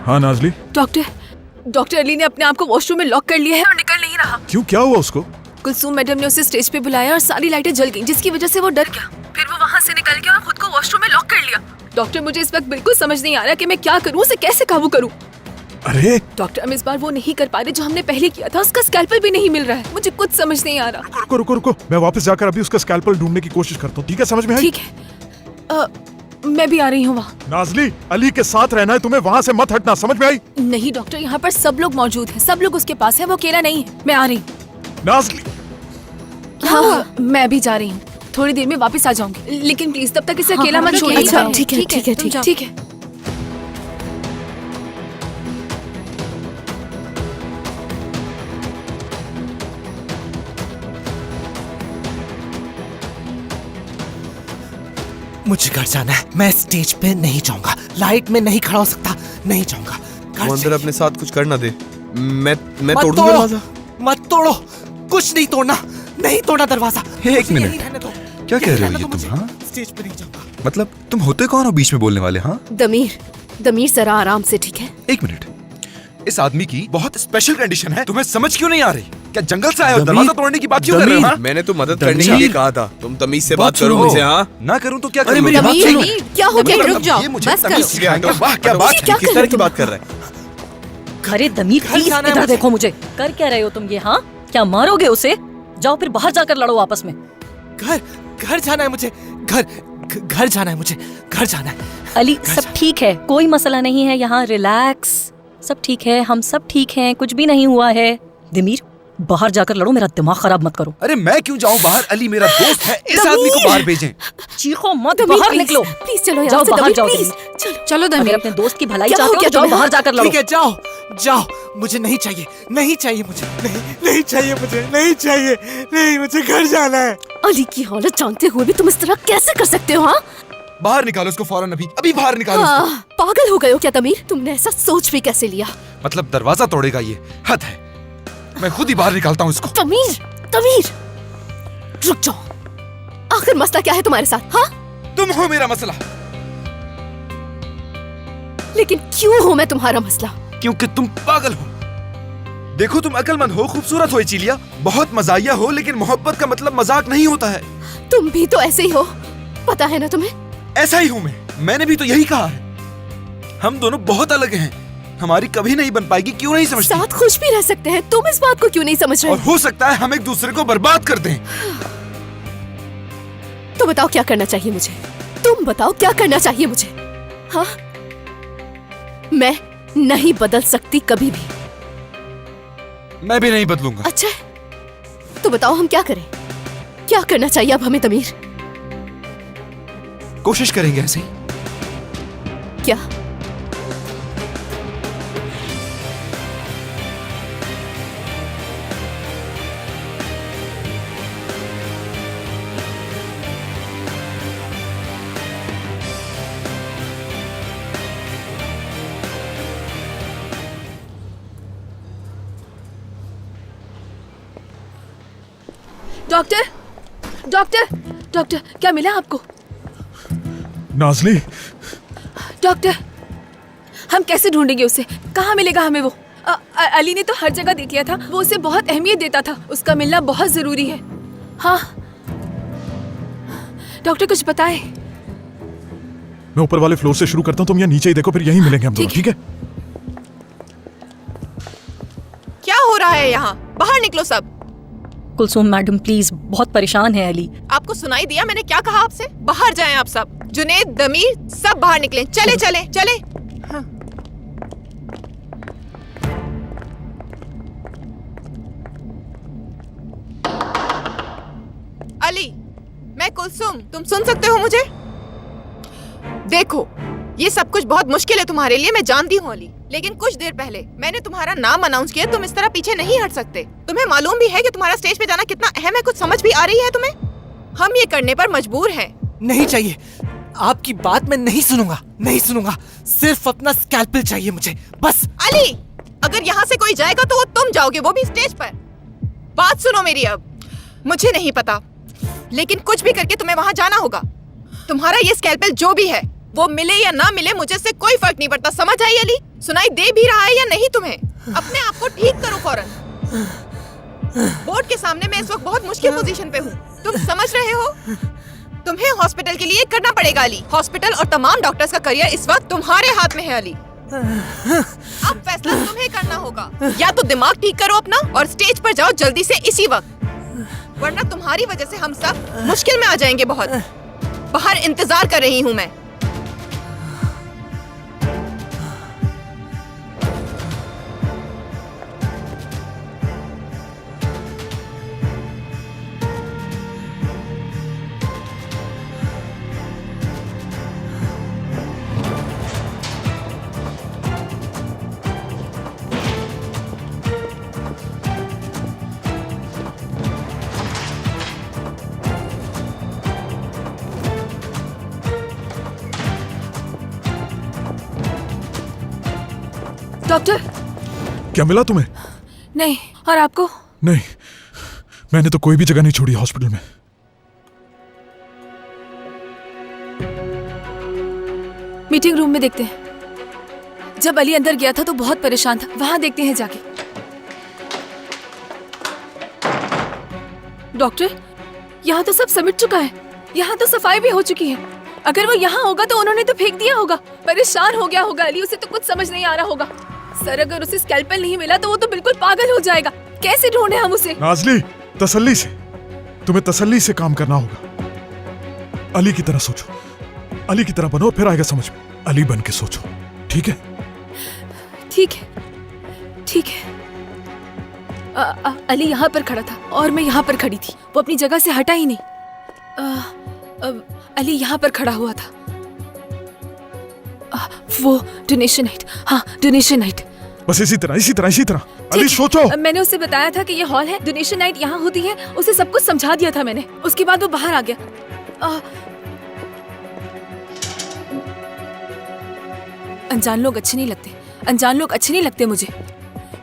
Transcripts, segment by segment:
हाँ नाजली। डॉक्टर अली ने अपने आप को वॉशरूम में लॉक कर लिया है और निकल नहीं रहा। क्यों, क्या हुआ उसको? कुलसूम मैडम ने उसे स्टेज पे बुलाया और सारी लाइटें जल गईं, जिसकी वजह से वो डर गया। फिर वो वहाँ से निकल गया और खुद को वॉशरूम में लॉक कर लिया। डॉक्टर, मुझे इस वक्त बिल्कुल समझ नहीं आ रहा कि मैं क्या करूँ, उसे कैसे काबू करूँ। अरे डॉक्टर, हम इस बार वो नहीं कर पा रहे जो हमने पहले किया था। उसका स्कैल्पल भी नहीं मिल रहा है, मुझे कुछ समझ नहीं आ रहा। रुको, मैं वापस जाकर अभी उसका स्कैल्पल ढूंढने की कोशिश करता हूँ, ठीक है? समझ में आई? ठीक है, मैं भी आ रही हूँ वहाँ। नाजली, अली के साथ रहना है तुम्हें, वहाँ से मत हटना, समझ में आई? नहीं डॉक्टर, यहाँ पर सब लोग मौजूद हैं, सब लोग उसके पास है, वो अकेला नहीं है। मैं आ रही हूँ। नाजली, हाँ, मैं भी जा रही हूँ, थोड़ी देर में वापस आ जाऊंगी, लेकिन प्लीज तब तक इसे अकेला मत छोड़िए। अच्छा, ठीक है। मुझे घर जाना है, मैं स्टेज पे नहीं जाऊंगा, लाइट में नहीं खड़ा हो सकता, नहीं जाऊंगा। वो अंदर अपने साथ कुछ करना दे, मैं तोड़ दूं दरवाजा। मत तोड़ो, कुछ नहीं तोड़ना, नहीं तोड़ना दरवाजा। एक मिनट, क्या कह रहे हो ये तुम? हाँ, स्टेज पे नहीं जाऊंगा। मतलब तुम होते कौन हो बीच में बोलने वाले? हाँ दमीर जरा आराम से, ठीक है? एक मिनट, इस आदमी की बहुत स्पेशल कंडीशन है, तुम्हें समझ क्यों नहीं आ रही? क्या जंगल से आए हो, दरवाजा तोड़ने की बात क्यों कर रहे हो? मैंने तो मदद करने के लिए कहा था, तुम तमीज से बात करो मुझसे। हाँ, ना करूं तो क्या करूं? दमीर, क्या हो गया? रुक जाओ, बस करो। वाह, क्या बात है, किस तरह की बात कर रहे हैं? अरे दमीर, प्लीज इधर देखो मुझे। कर क्या रहे हो तुम ये? हाँ, क्या मारोगे उसे? जाओ फिर बाहर जाकर लड़ो आपस में। घर जाना है मुझे, घर जाना है मुझे, घर जाना है। अली, सब ठीक है, कोई मसला नहीं है यहाँ, रिलैक्स, सब ठीक है, हम सब ठीक हैं, कुछ भी नहीं हुआ है। दमीर, बाहर जाकर लड़ो, मेरा दिमाग खराब मत करो। अरे मैं क्यों जाऊँ बाहर? अली मेरा दोस्त है, इस आदमी को बाहर भेजें। चीखो मत, बाहर निकलो। प्लीज चलो, जाओ बाहर, जाओ चलो दमीर, अपने दोस्त की भलाई चाहते हो तो जाओ बाहर जाकर लड़ो। ठीक है, जाओ, मुझे नहीं चाहिए मुझे, नहीं चाहिए मुझे, नहीं, मुझे घर जाना है। अली की हालत जानते हुए भी तुम इस तरह कैसे कर सकते हो? हाँ, बाहर निकालो उसको फौरन, अभी बाहर निकालो उसको। पागल हो गए हो क्या दमीर? तुमने ऐसा सोच भी कैसे लिया? मतलब दरवाजा तोड़ेगा ये? हद है, मैं खुद ही बाहर निकालता हूँ इसको। दमीर, रुक जाओ, आखिर मसला क्या है तुम्हारे साथ? हाँ, तुम हो मेरा मसला। लेकिन क्यों हो मैं तुम्हारा मसला? क्योंकि तुम पागल हो। देखो, तुम अक्लमंद हो, खूबसूरत हो चिलिया, बहुत मजाहिया हो, लेकिन मोहब्बत का मतलब मजाक नहीं होता है। तुम भी तो ऐसे ही हो, पता है ना तुम्हें? ऐसा ही हूँ मैंने भी तो यही कहा है। हम दोनों बहुत अलग हैं, हमारी कभी नहीं बन पाएगी, क्यों नहीं समझती? साथ खुश भी रह सकते हैं, तुम इस बात को क्यों नहीं समझ रहे? और हो सकता है हम एक दूसरे को बर्बाद कर दें। तो बताओ क्या करना चाहिए मुझे? तुम बताओ क्या करना चाहिए मुझे? हाँ, मैं नहीं बदल सकती कभी भी। मैं भी नहीं बदलूंगा। अच्छा, तो बताओ हम क्या करें? क्या करना चाहिए अब हमें दमीर? कोशिश करेंगे ऐसे ही। क्या? डॉक्टर, क्या मिला आपको? नाजली, डॉक्टर, हम कैसे ढूंढेंगे उसे? कहाँ मिलेगा हमें वो? अली ने तो हर जगह देख लिया था, वो उसे बहुत अहमियत देता था, उसका मिलना बहुत जरूरी है। हाँ डॉक्टर, कुछ बताएं। मैं ऊपर वाले फ्लोर से शुरू करता हूँ, तुम यहाँ नीचे ही देखो, फिर यहीं मिलेंगे हम दोनों, ठीक है? क्या हो रहा है यहाँ? बाहर निकलो सब। कुलसूम मैडम प्लीज, बहुत परेशान है अली। आपको सुनाई दिया मैंने क्या कहा आपसे? बाहर जाएं आप सब। जुनैद, दमीर, सब बाहर निकलें। चले। हाँ। अली, मैं कुलसूम, तुम सुन सकते हो मुझे? देखो, ये सब कुछ बहुत मुश्किल है तुम्हारे लिए, मैं जानती हूँ अली, लेकिन कुछ देर पहले मैंने तुम्हारा नाम अनाउंस किया, तुम इस तरह पीछे नहीं हट सकते। तुम्हें मालूम भी है कि तुम्हारा स्टेज पे जाना कितना अहम है, कुछ समझ भी आ रही है तुम्हें? हम ये करने पर मजबूर हैं। नहीं चाहिए, आपकी बात मैं नहीं सुनूंगा, सिर्फ अपना स्कैल्पेल चाहिए मुझे, बस। अली, अगर यहाँ से कोई जाएगा तो वो तुम जाओगे, वो भी स्टेज पर। बात सुनो मेरी अब। मुझे नहीं पता, लेकिन कुछ भी करके तुम्हें वहाँ जाना होगा। तुम्हारा ये स्कैल्पेल जो भी है, वो मिले या ना मिले, मुझे से कोई फर्क नहीं पड़ता, समझ आई अली? सुनाई दे भी रहा है या नहीं तुम्हें? अपने आप को ठीक करो फौरन। बोर्ड के सामने मैं इस वक्त बहुत मुश्किल पोजीशन पे हूँ। तुम समझ रहे हो? तुम्हें हॉस्पिटल के लिए करना पड़ेगा अली। हॉस्पिटल और तमाम डॉक्टर्स का करियर इस वक्त तुम्हारे हाथ में है अली। अब फैसला तुम्हें करना होगा। या तो दिमाग ठीक करो अपना और स्टेज पर जाओ जल्दी से इसी वक्त, वरना तुम्हारी वजह से हम सब मुश्किल में आ जाएंगे बहुत। बाहर इंतजार कर रही हूँ मैं। डॉक्टर, क्या मिला तुम्हें? नहीं। और आपको? नहीं, मैंने तो कोई भी जगह नहीं छोड़ी हॉस्पिटल में। मीटिंग रूम में देखते हैं। जब अली अंदर गया था तो बहुत परेशान था, वहां देखते हैं जाके। डॉक्टर, यहाँ तो सब समेट चुका है, यहाँ तो सफाई भी हो चुकी है। अगर वो यहाँ होगा तो उन्होंने तो फेंक दिया होगा। परेशान हो गया होगा अली, उसे तो कुछ समझ नहीं आ रहा होगा। सर, अगर उसे स्कैल्पेल नहीं मिला तो वो तो बिल्कुल पागल हो जाएगा। कैसे ढूंढे हम उसे? नाज़ली, तसल्ली से, तुम्हें तसल्ली से काम करना होगा। अली की तरह सोचो, अली की तरह बनो, फिर आएगा समझ में। अली बन के सोचो, ठीक है? ठीक है, ठीक है। अली यहाँ पर खड़ा था और मैं यहाँ पर खड़ी थी। वो अपनी जगह से हटा ही नहीं। अली यहाँ पर खड़ा हुआ था। वो डोनेशन नाइट, हाँ डोनेशन नाइट। बस इसी तरह, इसी तरह, इसी तरह। अली सोचो। मैंने उसे बताया था कि ये हॉल है, डोनेशन नाइट यहाँ होती है। उसे सब कुछ समझा दिया था मैंने। उसके बाद वो बाहर आ गया। अनजान लोग अच्छे नहीं लगते, अनजान लोग अच्छे नहीं लगते मुझे।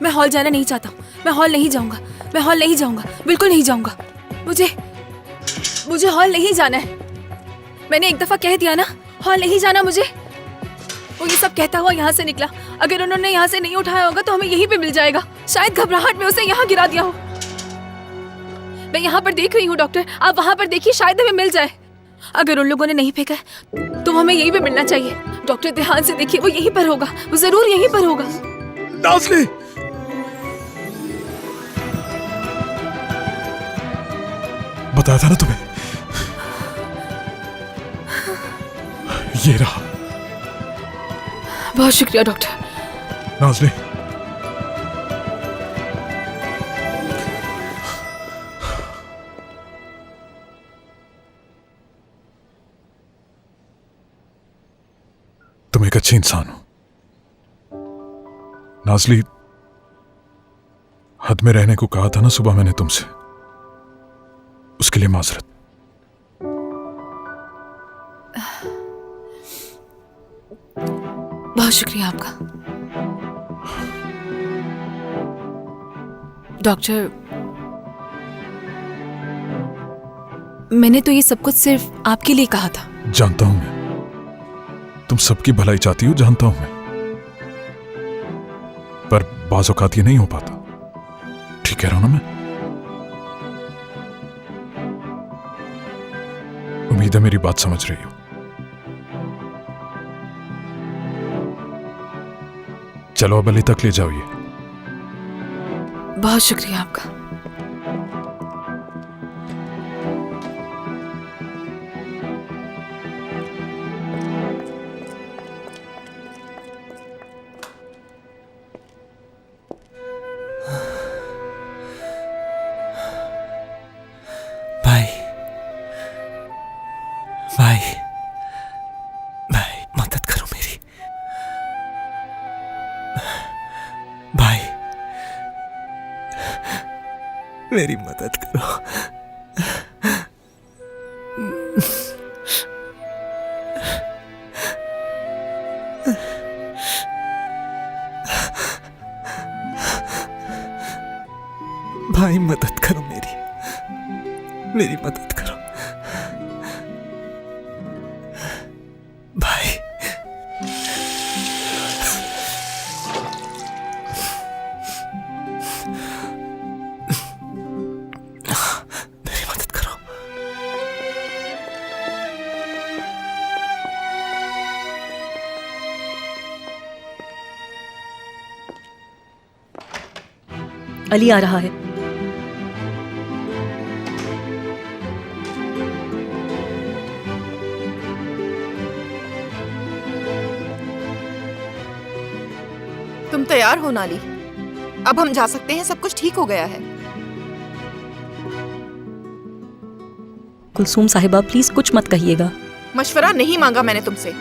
मैं हॉल जाना नहीं चाहता हूँ। मैं हॉल नहीं जाऊंगा, मैं हॉल नहीं जाऊंगा, बिल्कुल नहीं जाऊंगा। मुझे हॉल नहीं जाना है। मैंने एक दफा कह दिया ना, हॉल नहीं जाना मुझे। वो ये सब कहता हुआ यहाँ से निकला। अगर उन्होंने यहाँ से नहीं उठाया होगा तो हमें यहीं पे मिल जाएगा। शायद घबराहट में उसे यहाँ गिरा दिया हो। मैं यहाँ पर देख रही हूँ डॉक्टर, आप वहाँ पर देखिए, शायद हमें मिल जाए। अगर उन लोगों ने नहीं फेंका है तो हमें यहीं पे मिलना चाहिए। डॉक्टर ध्यान से देखिए, वो यहीं पर होगा, वो जरूर यहीं पर होगा। नाज़ली, बताया था ना तुम्हें। ये रहा। बहुत शुक्रिया डॉक्टर। नाज़ली, तुम एक अच्छी इंसान हो। नाज़ली, हद में रहने को कहा था ना सुबह मैंने तुमसे, उसके लिए माजरत। बहुत शुक्रिया आपका डॉक्टर। मैंने तो ये सब कुछ सिर्फ आपके लिए कहा था। जानता हूं मैं, तुम सबकी भलाई चाहती हो, जानता हूं मैं, पर बाज़ औक़ात ये नहीं हो पाता। ठीक कह रहा हूं ना मैं? उम्मीद है मेरी बात समझ रही हो। चलो अब अली तक ले जाओ। ये बहुत शुक्रिया आपका। भाई, भाई, भाई, मदद करो मेरी। भाई, मेरी मदद करो। भाई, मदद करो मेरी मदद करो भाई। अली आ रहा है। तुम तैयार हो नाली? अब हम जा सकते हैं, सब कुछ ठीक हो गया है। कुलसूम साहिबा प्लीज कुछ मत कहिएगा। मशवरा नहीं मांगा मैंने तुमसे।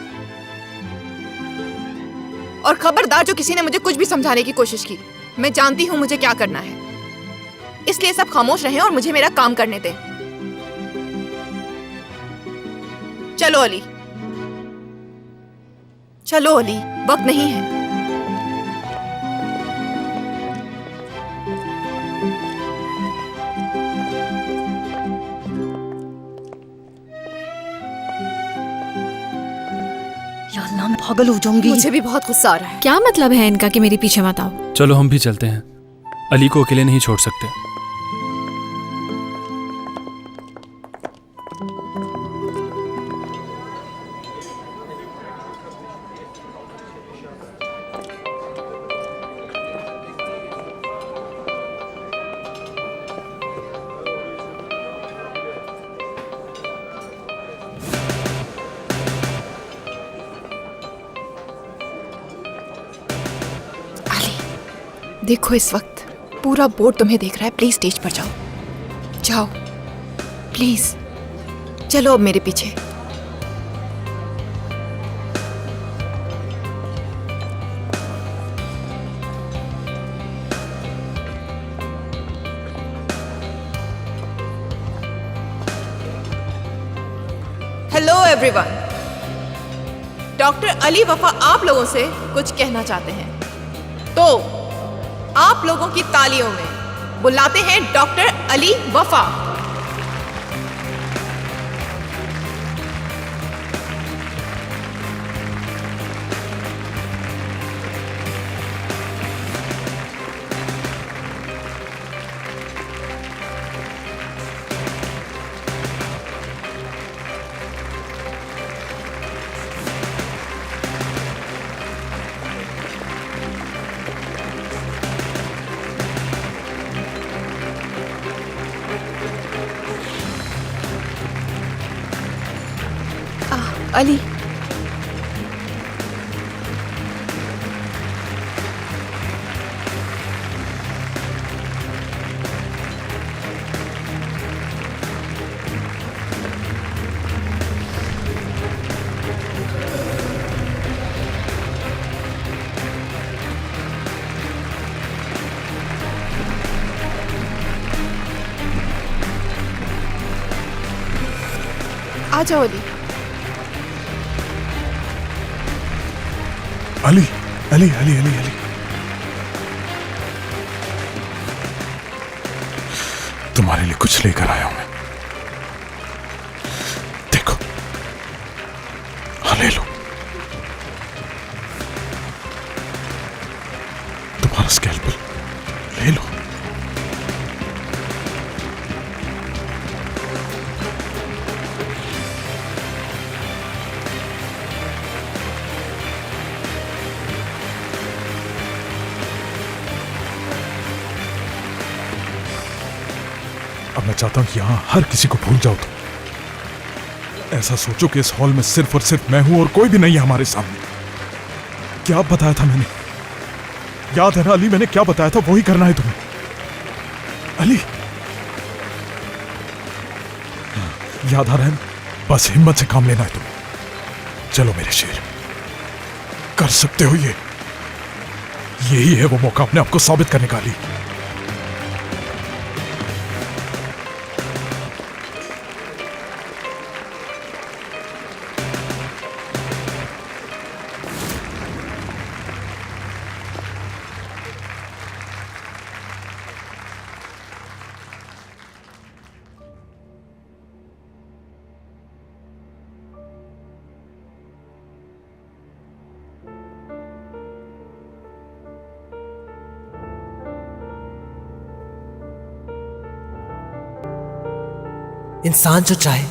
और खबरदार जो किसी ने मुझे कुछ भी समझाने की कोशिश की। मैं जानती हूं मुझे क्या करना है, इसलिए सब खामोश रहें और मुझे मेरा काम करने दें। चलो अली, चलो अली, वक्त नहीं है। या अल्लाह, मैं पागल हो जाऊंगी। मुझे भी बहुत गुस्सा आ रहा है। क्या मतलब है इनका कि मेरे पीछे मत आओ? चलो हम भी चलते हैं, अली को अकेले नहीं छोड़ सकते। देखो इस वक्त पूरा बोर्ड तुम्हें देख रहा है। प्लीज स्टेज पर जाओ, जाओ प्लीज। चलो अब मेरे पीछे। हेलो एवरीवन, डॉक्टर अली वफा आप लोगों से कुछ कहना चाहते हैं, तो आप लोगों की तालियों में बुलाते हैं डॉक्टर अली वफा। अली, आ जाओ अली। अली अली अली अली अली, तुम्हारे लिए कुछ लेकर आया हूं मैं। देखो, हाँ ले लो। तुम्हारा स्कैल्पल ले लो। अब मैं चाहता हूं कि यहां हर किसी को भूल जाओ तुम। ऐसा सोचो कि इस हॉल में सिर्फ और सिर्फ मैं हूं और कोई भी नहीं है हमारे सामने। क्या बताया था मैंने? याद है ना अली, मैंने क्या बताया था? वही करना है तुम्हें अली। याद आ रहा है? बस हिम्मत से काम लेना है तुम्हें। चलो मेरे शेर, कर सकते हो ये। यही है वो मौका अपने आपको साबित करने का अली। इंसान जो चाहे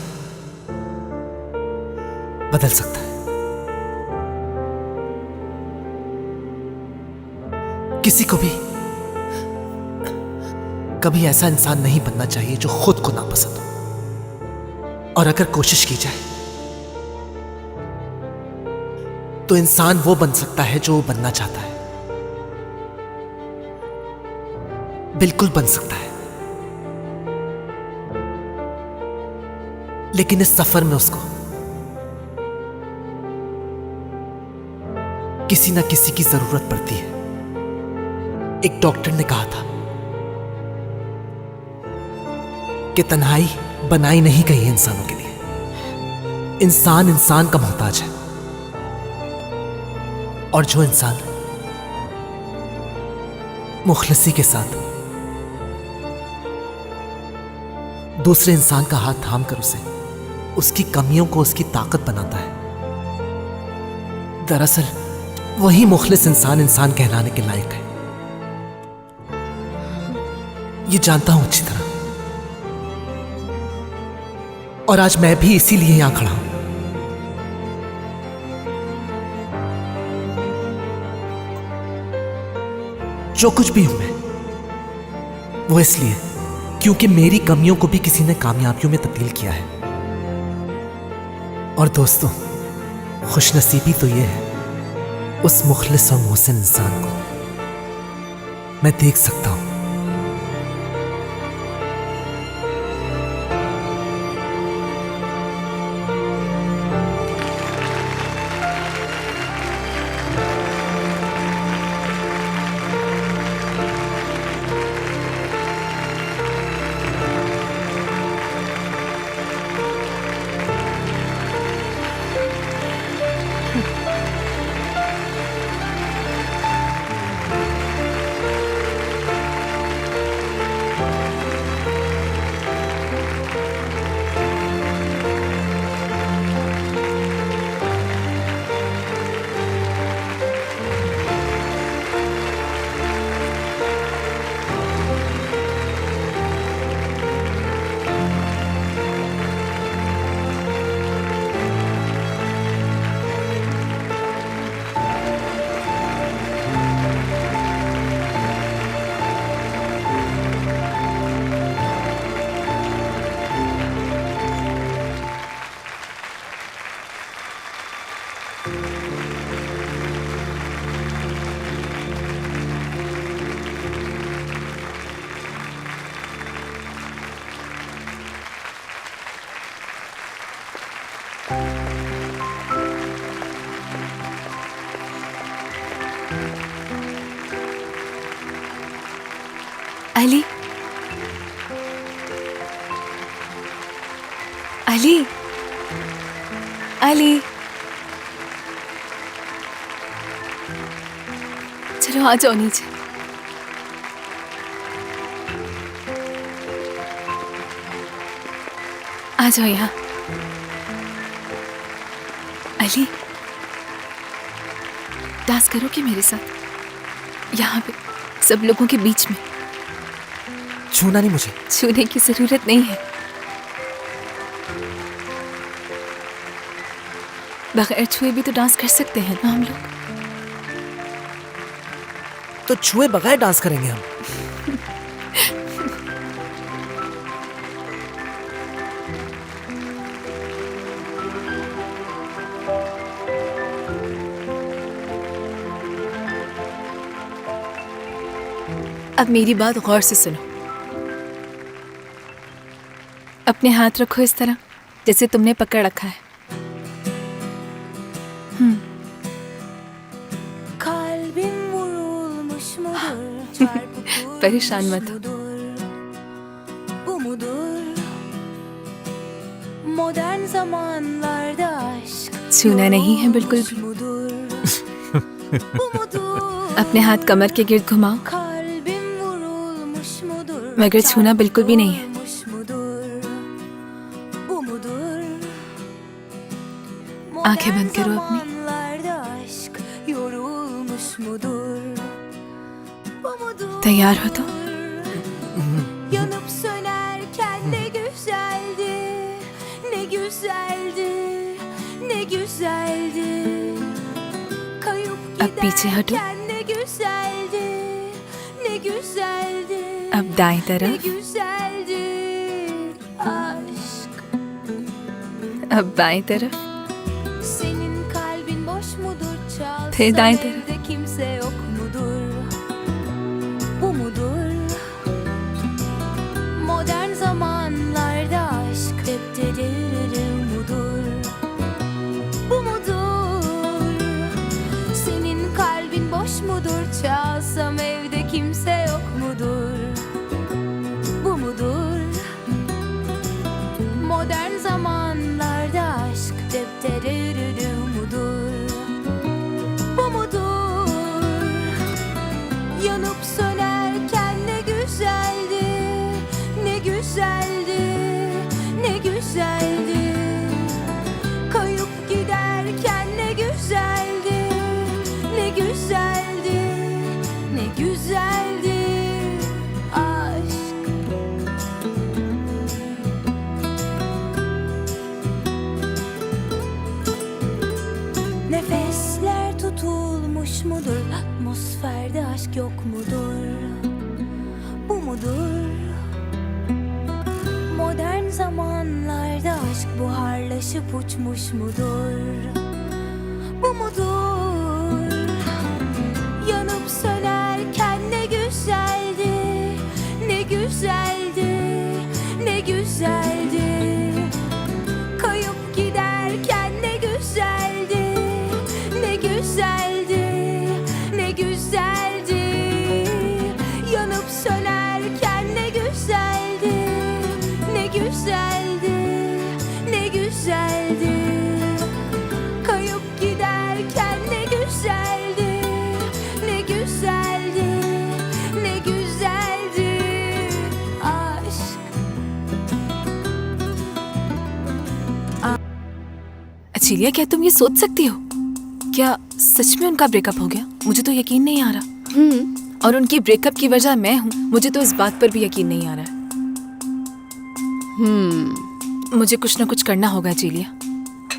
बदल सकता है। किसी को भी कभी ऐसा इंसान नहीं बनना चाहिए जो खुद को नापसंद हो। और अगर कोशिश की जाए तो इंसान वो बन सकता है जो वो बनना चाहता है। बिल्कुल बन सकता है। लेकिन इस सफर में उसको किसी ना किसी की जरूरत पड़ती है। एक डॉक्टर ने कहा था कि तन्हाई बनाई नहीं गई है इंसानों के लिए। इंसान इंसान का मोहताज है। और जो इंसान मुखलसी के साथ दूसरे इंसान का हाथ थाम कर उसे उसकी कमियों को उसकी ताकत बनाता है, दरअसल वही मुखलिस इंसान इंसान कहलाने के लायक है। ये जानता हूं अच्छी तरह। और आज मैं भी इसीलिए यहां खड़ा हूं। जो कुछ भी हूं मैं, वो इसलिए क्योंकि मेरी कमियों को भी किसी ने कामयाबियों में तब्दील किया है। और दोस्तों, खुशनसीबी तो ये है, उस मुखलिस और मोहसिन इंसान को मैं देख सकता हूं। अली, अली, अली, चलो आ जाओ नीचे। आ जाओ यहाँ। अली, डांस करोगे मेरे साथ यहाँ पे सब लोगों के बीच में? छूना नहीं मुझे। छूने की जरूरत नहीं है। बगैर छुए भी तो डांस कर सकते हैं ना हम लोग। तो छुए बगैर डांस करेंगे हम। अब मेरी बात गौर से सुनो। अपने हाथ रखो इस तरह जैसे तुमने पकड़ रखा है। परेशान मत हो। छूना नहीं है बिल्कुल भी। अपने हाथ कमर के गिर्द घुमाओ, मगर छूना बिल्कुल भी नहीं है। आंखें बंद करो अपनी। तैयार हो तो? Yanıp sönerken ne güzeldi, ne güzeldi, ne güzeldi. Kayıp अब पीछे हटो। giderken ne güzeldi, ne güzeldi. अब दाएं Ne तरफ, güzeldi aşk. अब बाएं तरफ, Senin kalbin boş mudur, çalsam फिर दाएं तरफ। evde kimse yok mudur? Bu mudur? Modern zamanlarda aşk depterir mudur? Bu mudur? Senin kalbin boş mudur, çalsam evde kimse yok mudur? Bu mudur? Modern zamanlarda aşk depterir mudur? Bu mudur? Yanıp sönerken ne güzeldi, ne güzeldi, ne güzeldi. Kayıp giderken ne güzeldi, ne güzeldi, ne güzeldi aşk. Nefesler tutulmuş mudur? Atmosferde aşk yok mudur? Bu mudur? Modern zamanlarda aşk buharlaşıp uçmuş mudur? Bu mudur? Yanıp sönerken ne güzeldi, ne güzeldi, ne güzeldi. Kayıp giderken ne güzeldi, ne güzeldi, ne güzeldi. Yanıp sönerken ne güzeldi, ne güzeldi, ne güzeldi. Kayıp giderken ne güzeldi, ne güzeldi, ne güzeldi aşk. अचीलिया, क्या तुम ये सोच सकती हो? क्या सच में उनका breakup हो गया? मुझे तो यकीन नहीं आ रहा। और उनकी ब्रेकअप की वजह मैं हूँ, मुझे तो इस बात पर भी यकीन नहीं आ रहा है। मुझे कुछ ना कुछ करना होगा अचीलिया।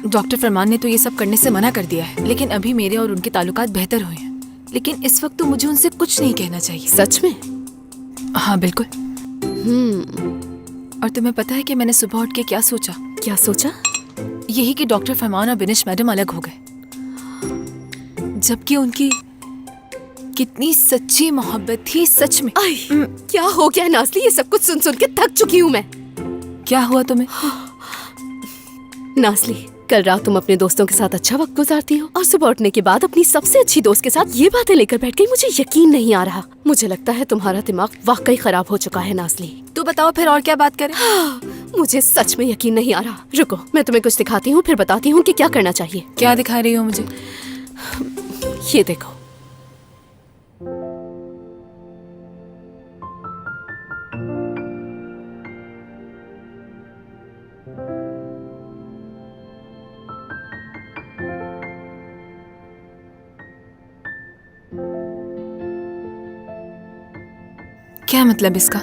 डॉक्टर फरमान ने तो ये सब करने से मना कर दिया है, लेकिन अभी मेरे और उनके ताल्लुकात बेहतर हुए हैं। लेकिन इस वक्त तो मुझे उनसे कुछ नहीं कहना चाहिए। सच में? हाँ बिल्कुल। और तुम्हें पता है कि मैंने सुबह उठ के क्या सोचा? क्या सोचा? यही कि डॉक्टर फरमान और बिनिश मैडम अलग हो गए, जबकि उनकी कितनी सच्ची मोहब्बत थी। सच में। आई, क्या हो गया नाज़ली? ये सब कुछ सुन सुन के थक चुकी हूँ मैं। क्या हुआ तुम्हें? नाज़ली, कल रात तुम अपने दोस्तों के साथ अच्छा वक्त गुजारती हो और सुबह उठने के बाद अपनी सबसे अच्छी दोस्त के साथ ये बातें लेकर बैठ गई। मुझे यकीन नहीं आ रहा। मुझे लगता है तुम्हारा दिमाग वाकई खराब हो चुका है नाज़ली। तो बताओ फिर और क्या बात करें? मुझे सच में यकीन नहीं आ रहा। रुको, मैं तुम्हें कुछ दिखाती हूँ, फिर बताती हूँ कि क्या करना चाहिए। क्या दिखा रही हो मुझे? ये देखो। क्या मतलब इसका?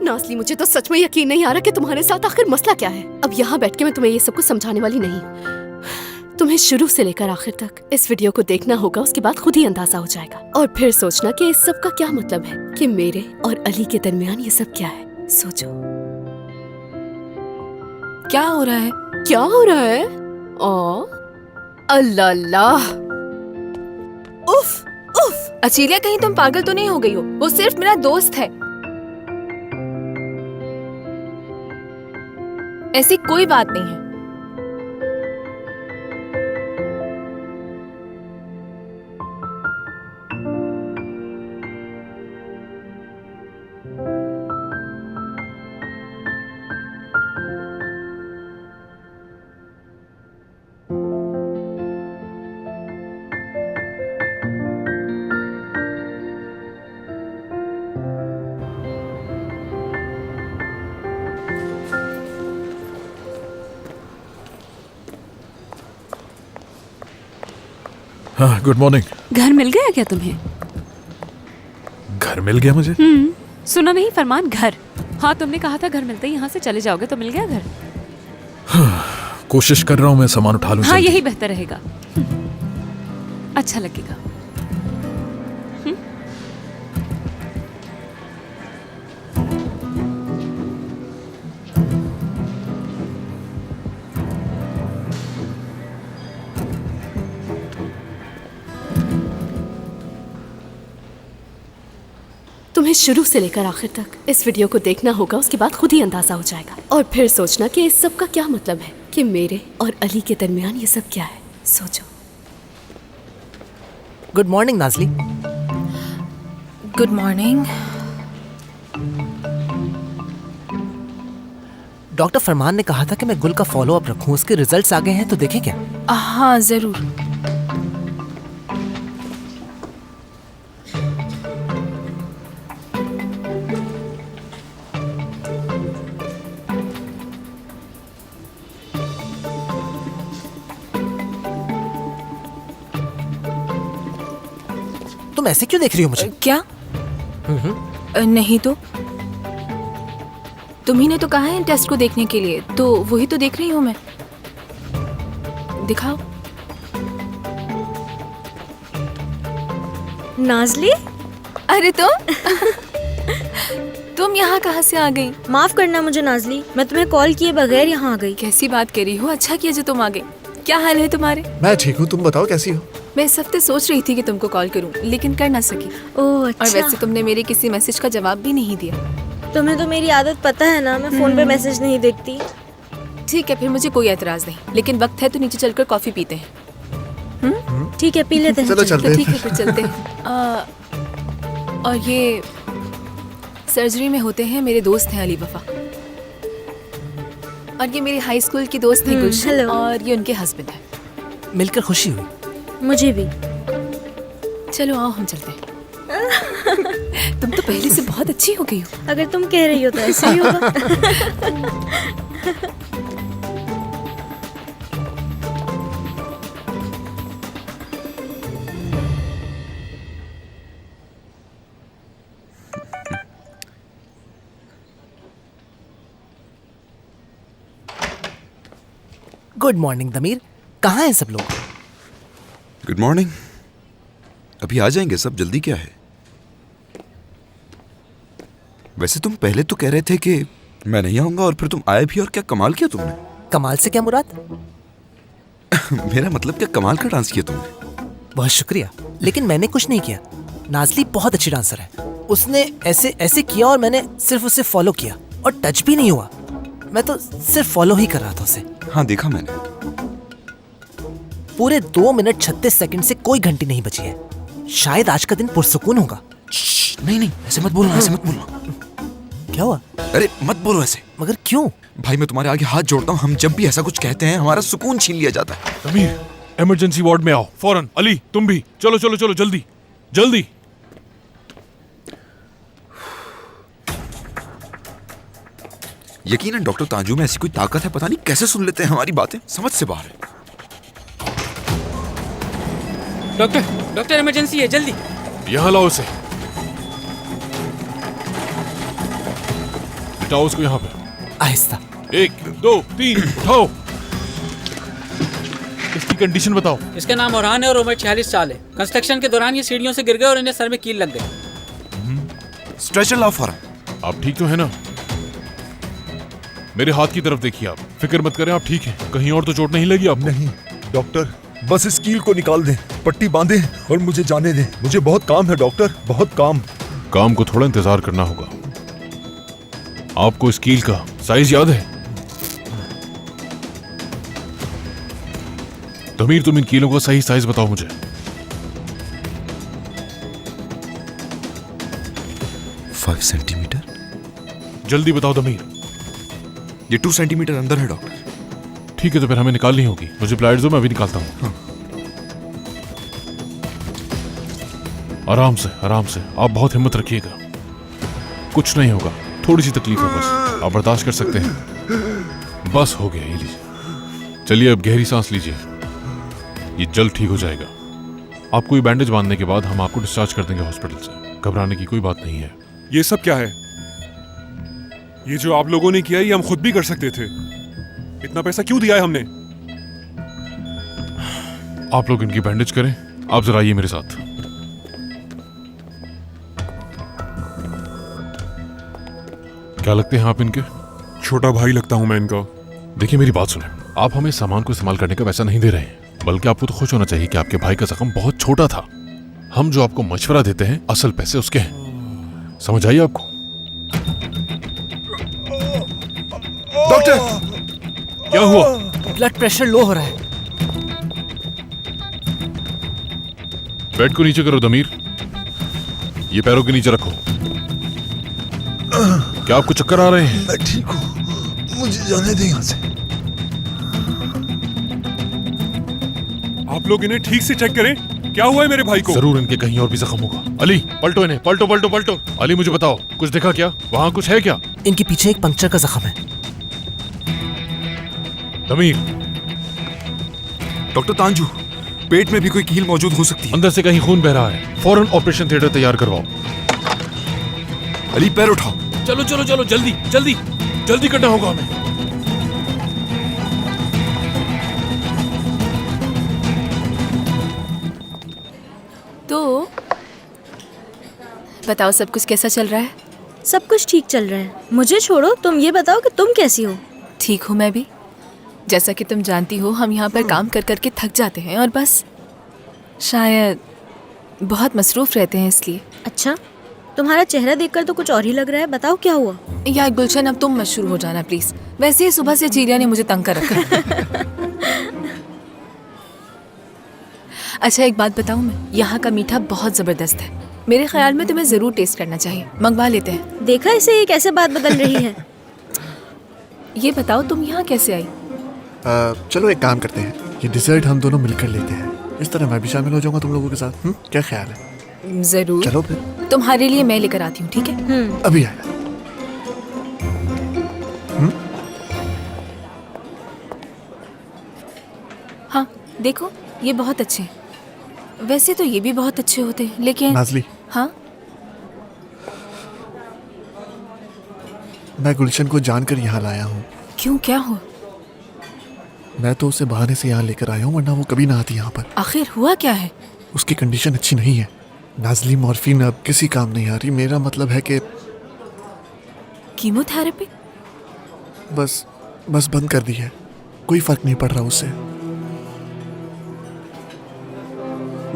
नाज़ली, मुझे तो सच में यकीन नहीं आ रहा कि तुम्हारे साथ आखिर मसला क्या है। अब यहाँ बैठ के मैं तुम्हें ये सब कुछ समझाने वाली नहीं हूँ। तुम्हें शुरू से लेकर आखिर तक इस वीडियो को देखना होगा, उसके बाद खुद ही अंदाजा हो जाएगा। और फिर सोचना कि इस सब का क्या मतलब है, कि मेरे और अली के दरमियान ये सब क्या है। सोचो। क्या हो रहा है? क्या हो रहा है? ओ अल्लाह अल्लाह, उफ उफ। अचीलिया, कहीं तुम पागल तो नहीं हो गई हो? वो सिर्फ मेरा दोस्त है, ऐसी कोई बात नहीं है। हाँ, गुड मॉर्निंग। घर मिल गया क्या तुम्हें? घर मिल गया मुझे? सुना नहीं फरमान, घर। हाँ, तुमने कहा था घर मिलते ही यहाँ से चले जाओगे, तो मिल गया घर। कोशिश कर रहा हूँ मैं सामान उठा लूँ। हाँ, यही बेहतर रहेगा, अच्छा लगेगा। शुरू से लेकर आखिर तक इस वीडियो को देखना होगा, उसके बाद खुद ही अंदाजा हो जाएगा। और फिर सोचना कि इस सब का क्या मतलब है, कि मेरे और अली के दरमियान ये सब क्या है। सोचो। Good morning Nazli. Good morning. Doctor Farman ने कहा था कि मैं गुल का फॉलो अप रखूं, उसके रिजल्ट्स आ गए हैं तो देखें क्या? हाँ जरूर। तुम ऐसे क्यों देख रही हो मुझे? क्या? नहीं तो तुम्ही ने तो कहा है टेस्ट को देखने के लिए, तो वही तो देख रही हूँ मैं। दिखाओ। नाजली, अरे तुम यहाँ कहाँ से आ गई? माफ करना मुझे नाजली, मैं तुम्हें कॉल किए बगैर यहाँ आ गई। कैसी बात कर रही हो? अच्छा किया जो तुम आ गई। क्या हाल है तुम्हारे? मैं ठीक हूँ, तुम बताओ कैसी हो? मैं इस हफ्ते सोच रही थी कि तुमको कॉल करूं, लेकिन कर ना सकी। ओह अच्छा। और वैसे तुमने मेरे किसी मैसेज का जवाब भी नहीं दिया। तुम्हें तो मेरी आदत पता है ना, मैं फोन पे मैसेज नहीं देखती। ठीक है, फिर मुझे कोई एतराज नहीं, लेकिन वक्त है तो नीचे चलकर कॉफी पीते हैं। ठीक है, पी लेते हैं। चलो चलते हैं। ठीक है, फिर चलते हैं। और ये सर्जरी में होते हैं मेरे दोस्त हैं अली वफा, और ये मेरे हाई स्कूल की दोस्त हैं गुलशन, हेलो। और ये उनके हस्बैंड है। मिलकर खुशी हुई। मुझे भी। चलो आओ हम चलते हैं। तुम तो पहले से बहुत अच्छी हो गई हो। अगर तुम कह रही हो तो ऐसे ही होगा। गुड मॉर्निंग दमीर, कहाँ हैं सब लोग? Good morning. अभी आ जाएंगे सब, जल्दी क्या है? वैसे तुम पहले तो कह रहे थे कि मैं नहीं आऊंगा, और फिर तुम आए भी, और क्या कमाल किया तुमने। कमाल से क्या मुराद? मेरा मतलब क्या कमाल का डांस किया तुमने। बहुत शुक्रिया, लेकिन मैंने कुछ नहीं किया। नाजली बहुत अच्छी डांसर है, उसने ऐसे ऐसे किया और मैंने सिर्फ उसे फॉलो किया, और टच भी नहीं हुआ। मैं तो सिर्फ फॉलो ही कर रहा था उसे। हाँ देखा मैंने। पूरे 2 मिनट 36 सेकंड से कोई घंटी नहीं बची है। शायद आज का दिन पुरसुकून होगा। नहीं नहीं, ऐसे मत बोलना, ऐसे मत बोलना। क्या हुआ? अरे मत बोलो ऐसे। मगर क्यों? भाई मैं तुम्हारे आगे हाथ जोड़ता हूँ, हम जब भी ऐसा कुछ कहते हैं हमारा सुकून छीन लिया जाता है। तमीर, इमरजेंसी वार्ड में आओ फौरन। अली तुम भी चलो चलो चलो, जल्दी जल्दी। यकीनन डॉक्टर तांजू में ऐसी कोई ताकत है, पता नहीं कैसे सुन लेते हैं हमारी बातें, समझ से बाहर है। डॉक्टर इमरजेंसी है, जल्दी यहाँ लाओ उसे। बिठाओ उसको यहाँ पे। आहिस्ता। 1 2 3 उठाओ। इसकी कंडीशन बताओ। इसका नाम ओरहान है और उम्र 46 साल है। कंस्ट्रक्शन के दौरान ये सीढ़ियों से गिर गए और इन्हें सर में कील लग गई। स्ट्रेचर लाओ फौरन। आप ठीक तो है ना? मेरे हाथ की तरफ देखिए, आप फिक्र मत करें, आप ठीक हैं। कहीं और तो चोट नहीं लगी आपको? नहीं डॉक्टर, बस इस कील को निकाल दें, पट्टी बांधें और मुझे जाने दें। मुझे बहुत काम है डॉक्टर, बहुत काम। काम को थोड़ा इंतजार करना होगा। आपको इस कील का साइज याद है? तमीर, तुम इन कीलों का सही साइज बताओ मुझे। 5 सेंटीमीटर। जल्दी बताओ तमीर। ये 2 सेंटीमीटर अंदर है डॉक्टर। ठीक है, तो फिर हमें निकालनी होगी। मुझे प्लाइट्स दो, मैं अभी निकालता हूँ। हाँ। आराम से आराम से, आप बहुत हिम्मत रखिएगा। कुछ नहीं होगा, थोड़ी सी तकलीफ है बस, आप बर्दाश्त कर सकते हैं। बस हो गया, ये लीजिए। चलिए अब गहरी सांस लीजिए, ये जल्द ठीक हो जाएगा। आपको ये बैंडेज बांधने के बाद हम आपको डिस्चार्ज कर देंगे हॉस्पिटल से। घबराने की कोई बात नहीं है। ये सब क्या है? ये जो आप लोगों ने किया ये हम खुद भी कर सकते थे। इतना पैसा क्यों दिया है हमने? आप लोग इनकी बैंडेज करें। आप जरा आइए मेरे साथ। क्या लगते हैं आप इनके? छोटा भाई लगता हूं मैं इनका। देखिए मेरी बात सुने, आप हमें सामान को इस्तेमाल करने का पैसा नहीं दे रहे हैं, बल्कि आपको तो खुश होना चाहिए कि आपके भाई का जख्म बहुत छोटा था। हम जो आपको मशवरा देते हैं, असल पैसे उसके हैं। समझ आई आपको? डॉक्टर, क्या हुआ? ब्लड प्रेशर लो हो रहा है। बेड को नीचे करो दमीर, ये पैरों के नीचे रखो। क्या आपको चक्कर आ रहे हैं? मैं ठीक हूँ, मुझे जाने दें यहाँ से। आप लोग इन्हें ठीक से चेक करें, क्या हुआ है मेरे भाई को? जरूर इनके कहीं और भी जख्म होगा। अली पलटो इन्हें, पलटो पलटो पलटो। अली मुझे बताओ, कुछ देखा क्या? वहाँ कुछ है क्या? इनके पीछे एक पंक्चर का जख्म है। दमीर। डॉक्टर तांजू, पेट में भी कोई कील मौजूद हो सकती है। अंदर से कहीं खून बह रहा है, फौरन ऑपरेशन थिएटर तैयार करवाओ। अली पैर उठाओ। चलो चलो चलो, जल्दी जल्दी जल्दी करना होगा हमें। तो बताओ, सब कुछ कैसा चल रहा है? सब कुछ ठीक चल रहा है। मुझे छोड़ो, तुम ये बताओ कि तुम कैसी हो? ठीक हूँ मैं भी। जैसा कि तुम जानती हो, हम यहाँ पर काम कर करके थक जाते हैं और बस शायद बहुत मसरूफ रहते हैं इसलिए। अच्छा, तुम्हारा चेहरा देखकर तो कुछ और ही लग रहा है। बताओ क्या हुआ? यार गुलशन, अब तुम मत शुरू हो जाना प्लीज। वैसे ही सुबह से चीरिया ने मुझे तंग कर रखा है। अच्छा एक बात बताऊं, मैं यहाँ का मीठा बहुत जबरदस्त है। मेरे ख्याल में तुम्हें जरूर टेस्ट करना चाहिए। मंगवा लेते हैं। देखा इसे, ये कैसे बात बदल रही है। ये बताओ, तुम यहाँ कैसे आई? चलो एक काम करते हैं, ये डिजर्ट हम दोनों मिलकर लेते हैं। इस तरह मैं भी शामिल हो जाऊंगा तुम लोगों के साथ। क्या ख्याल है? जरूर। चलो फिर। तुम्हारे लिए मैं लेकर आती हूँ, ठीक है? अभी आएगा। हाँ देखो, ये बहुत अच्छे हैं। वैसे तो ये भी बहुत अच्छे होते हैं, लेकिन नाज़ली। हाँ, मैं गुलशन को जानकर यहाँ लाया हूँ। क्यों, क्या हो? मैं तो उसे बहाने से यहाँ लेकर आया हूँ, वरना वो कभी ना आती यहाँ पर। आखिर हुआ क्या है? उसकी कंडीशन अच्छी नहीं है। नाज़ली, मॉर्फिन अब किसी काम नहीं आ रही। मेरा मतलब है कि कीमोथेरेपी बस बंद कर दी है। कोई फर्क नहीं पड़ रहा उससे,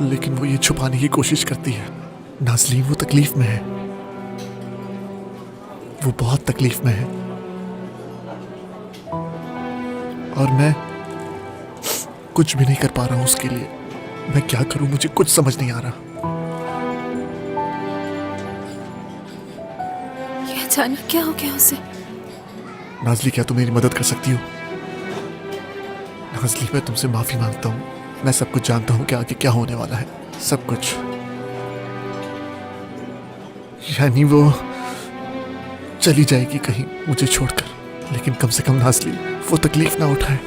लेकिन वो ये छुपाने की कोशिश करती है। नाज़ली, वो तकलीफ में है, वो बहुत तकलीफ में है। और मैं कुछ भी नहीं कर पा रहा हूं उसके लिए। मैं क्या करूं, मुझे कुछ समझ नहीं आ रहा। ये अचानक क्या हो गया उसे? नाज़ली, क्या तुम मेरी मदद कर सकती हो? नाज़ली, मैं तुमसे माफी मांगता हूँ। मैं सब कुछ जानता हूँ कि आगे क्या होने वाला है, सब कुछ। यानी वो चली जाएगी कहीं मुझे छोड़कर, लेकिन कम से कम नाज़ली वो तकलीफ ना उठाए।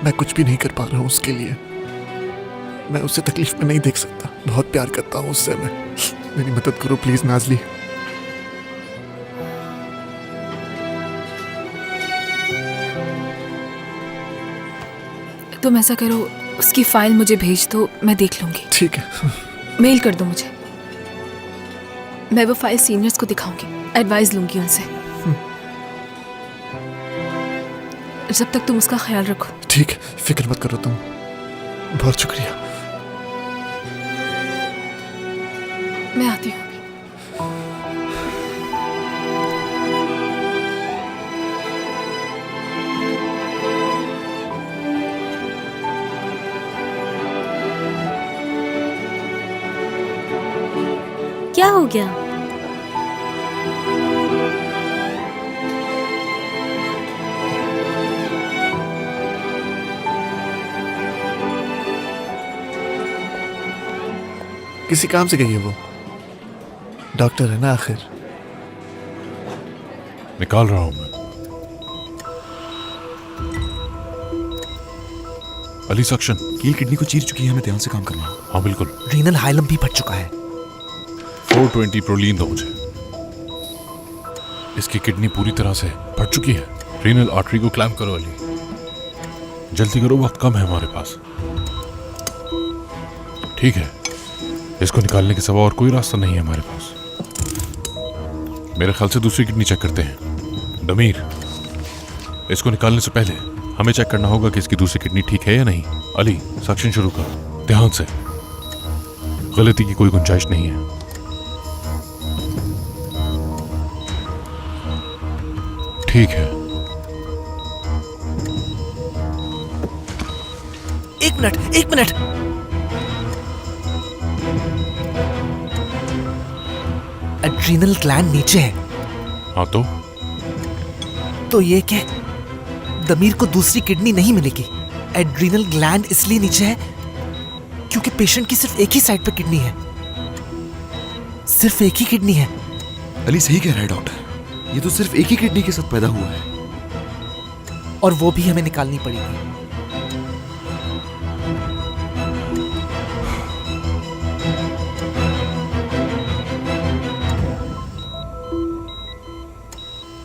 मैं कुछ भी नहीं कर पा रहा हूँ उसके लिए। मैं उसे तकलीफ में नहीं देख सकता। बहुत प्यार करता हूँ उससे मैं। मेरी मदद करो प्लीज नाज़ली। तुम ऐसा करो, उसकी फाइल मुझे भेज दो, मैं देख लूंगी। ठीक है। मेल कर दो मुझे। मैं वो फाइल सीनियर्स को दिखाऊंगी, एडवाइस लूंगी उनसे। जब तक तुम उसका ख्याल रखो। ठीक है, फिक्र मत करो तुम। बहुत शुक्रिया। मैं आती हूँ। क्या हो गया? किसी काम से गई है वो। डॉक्टर है ना आखिर। निकाल रहा हूं मैं। अली सक्शन, कील किडनी को चीर चुकी है, हमें ध्यान से काम करना है। हाँ बिल्कुल। रीनल हाइलम भी फट चुका है। 420 प्रोलीन दो मुझे। इसकी किडनी पूरी तरह से फट चुकी है। रीनल आर्टरी को क्लैम्प करो अली, जल्दी करो, वक्त कम है हमारे पास। ठीक है, इसको निकालने के सिवा और कोई रास्ता नहीं है हमारे पास। मेरे ख्याल से दूसरी किडनी चेक करते हैं। दमीर, इसको निकालने से पहले हमें चेक करना होगा कि इसकी दूसरी किडनी ठीक है या नहीं। अली, सक्शन शुरू कर ध्यान से, गलती की कोई गुंजाइश नहीं है। ठीक है। एक मिनट, एक मिनट। एड्रीनल ग्लैंड नीचे है। हाँ तो ये क्या? दमीर को दूसरी किडनी नहीं मिलेगी। एड्रीनल ग्लैंड इसलिए नीचे है क्योंकि पेशेंट की सिर्फ एक ही साइड पर किडनी है। सिर्फ एक ही किडनी है। अली सही कह रहा है डॉक्टर, ये तो सिर्फ एक ही किडनी के साथ पैदा हुआ है। और वो भी हमें निकालनी पड़ेगी।